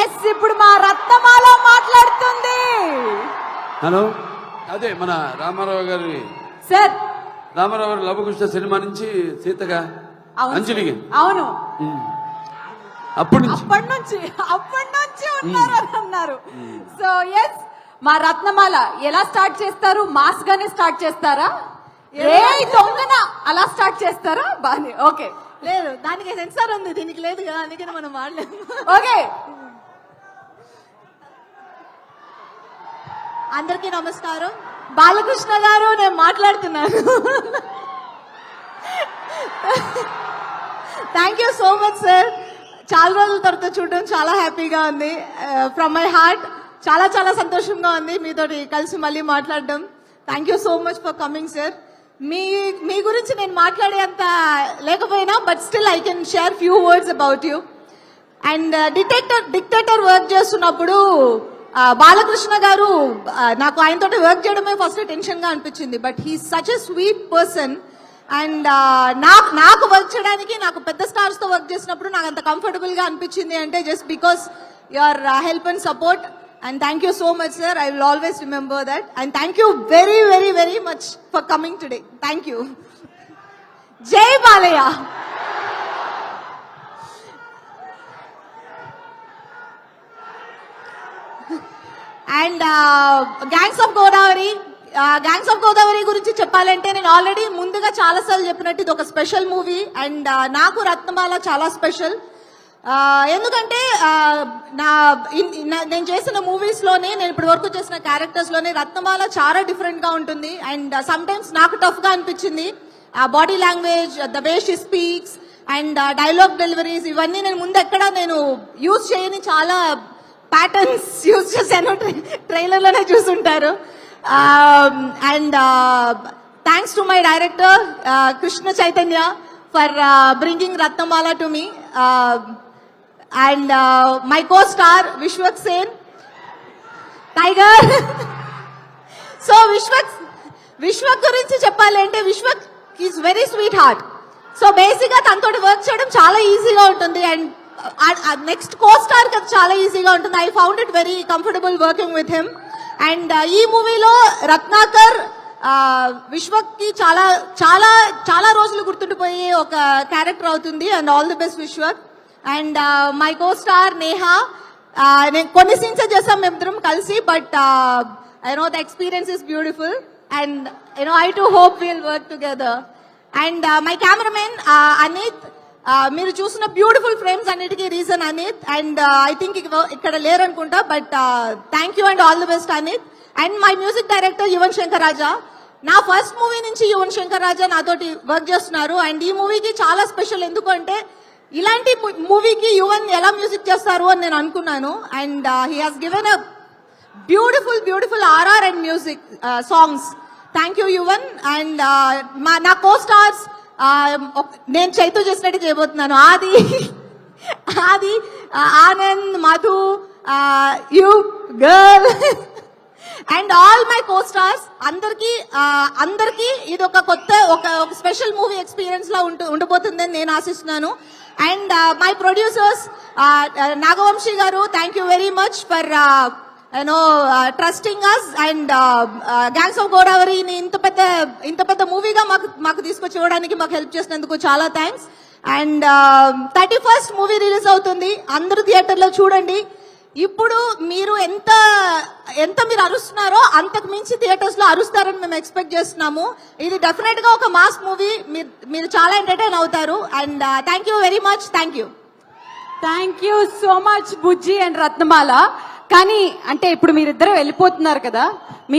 Yes ఇప్పుడు మా రత్నమాల మాట్లాడుతుంది. హలో, అదే మన రామారావు గారి సార్, రామారావు గారి లవకుశ సినిమా నుంచి సీతగా అంజలికి. అవును, అప్పటి నుంచి ఉన్నారు అని అన్నారు. సో ఎస్, మా రత్నమాల ఎలా స్టార్ట్ చేస్తారు? మాస్ గానే స్టార్ట్ చేస్తారా? ఏ దొంగన అలా స్టార్ట్ చేస్తారా? బానే, ఓకే. లేదు, దానికి సెన్సార్ ఉంది, దీనికి లేదు కదా, అందుకని మనం వాడలేము. ఓకే, అందరికీ నమస్కారం. బాలకృష్ణ గారు, నేను మాట్లాడుతున్నాను. Thank you so much sir. చాలా రోజుల తర్వాత చూడడం చాలా హ్యాపీగా ఉంది. ఫ్రమ్ మై హార్ట్ చాలా చాలా సంతోషంగా ఉంది మీతోటి కలిసి మళ్ళీ మాట్లాడడం. Thank you so much for coming sir. మీ గురించి నేను మాట్లాడేంత లేకపోయినా, but still I can share few words about you. And dictator work చేస్తున్నప్పుడు బాలకృష్ణ గారు, నాకు ఆయనతో వర్క్ చేయడమే ఫస్ట్ టెన్షన్ గా అనిపించింది. But he such a sweet person. And నాకు వర్క్ చేయడానికి, నాకు పెద్ద స్టార్స్ తో వర్క్ చేసినప్పుడు నాకు అంత కంఫర్టబుల్ గా అనిపించింది అంటే just because your help and support. And thank you so much, sir. I will always remember that. And thank you very, very, very much for coming today. Thank you. Jai Balaya. And Gangs of Godavari. Gangs of Godavari గురించి చెప్పాలంటే నేను already ముందుగా చాలా సార్లు చెప్పినట్టు ఇది ఒక special movie. And నాకు రత్నమాల చాలా స్పెషల్. ఎందుకంటే నేను చేసిన మూవీస్ లోనే, నేను ఇప్పటి వరకు చేసిన క్యారెక్టర్స్ లోనే రత్నమాల చాలా డిఫరెంట్ గా ఉంటుంది. అండ్ సమ్ టైమ్స్ నాకు టఫ్ గా అనిపించింది. Body language, the way she speaks and dialogue deliveries, ఇవన్నీ నేను ముందు ఎక్కడ నేను యూజ్ చేయని చాలా ప్యాటర్న్స్ యూజ్ చేశాను. ట్రైలర్ లోనే చూసుంటారు. And thanks to my director Krishna Chaitanya for bringing Ratnamala to me. And my co-star Vishwak Sen, Tiger. So Vishwak గురించి చెప్పాలంటే, Vishwak is very sweet heart. So basic గా తనతోటి వర్క్ చేయడం చాలా ఈజీగా ఉంటుంది. అండ్ నెక్స్ట్ కో-స్టార్ కి చాలా ఈజీగా ఉంటుంది. I found it very comfortable working with him. And ఈ మూవీలో రత్నాకర్ విశ్వక్ కి చాలా చాలా చాలా రోజులు గుర్తుండిపోయే ఒక క్యారెక్టర్ అవుతుంది. And all the best Vishwak. And my co star Neha, నేను కొన్ని సీన్స్ చేసాం మేమిద్దరం కలిసి. But I know the experience is beautiful. And I to hope will work together. And my cameraman Anith, మీరు చూసిన బ్యూటిఫుల్ ఫ్రేమ్స్ అన్నిటికీ reason Anith. And I think ఇక్కడ లేరనుకుంటా, but thank you and all the best Anith. And my music director Yuvan Shankar Raja. నా first movie నుంచి యువన్ శంకర్ రాజా నాతోటి work చేస్తున్నారు. And ఈ మూవీకి చాలా స్పెషల్. ఎందుకంటే ఇలాంటి మూవీకి యువన్ ఎలా మ్యూజిక్ చేస్తారు అని నేను అనుకున్నాను. And he has given a beautiful beautiful RR and music songs. Thank you Yuvan. And నా కో స్టార్స్, నేను చైతూ చేసినట్టు చేయబోతున్నాను. Aadi, Anand, Madhu, you girl and all my co stars. అందరికి ఇది ఒక కొత్త ఒక స్పెషల్ మూవీ ఎక్స్పీరియన్స్ లా ఉండబోతుందని నేను ఆశిస్తున్నాను. అండ్ మై ప్రొడ్యూసర్స్ నాగవంశీ గారు, thank you very much for trusting us. And gangs of గోదావరిని ఇంత పెద్ద మూవీగా మాకు తీసుకొచ్చి ఇవ్వడానికి మాకు హెల్ప్ చేసినందుకు చాలా thanks. And 31st movie release అవుతుంది. అందరూ థియేటర్లో చూడండి. ఇప్పుడు మీరు ఎంత మీరు అరుస్తున్నారో అంతకు మించి థియేటర్స్ లో అరుస్తారని మేము ఎక్స్పెక్ట్ చేస్తున్నాము. ఇది డెఫినెట్ గా ఒక మాస్ మూవీ. మీరు చాలా ఎంటర్టైన్ అవుతారు. And thank you very much. Thank you so much Bujji and Ratnamala. కానీ అంటే ఇప్పుడు మీరిద్దరు వెళ్ళిపోతున్నారు కదా,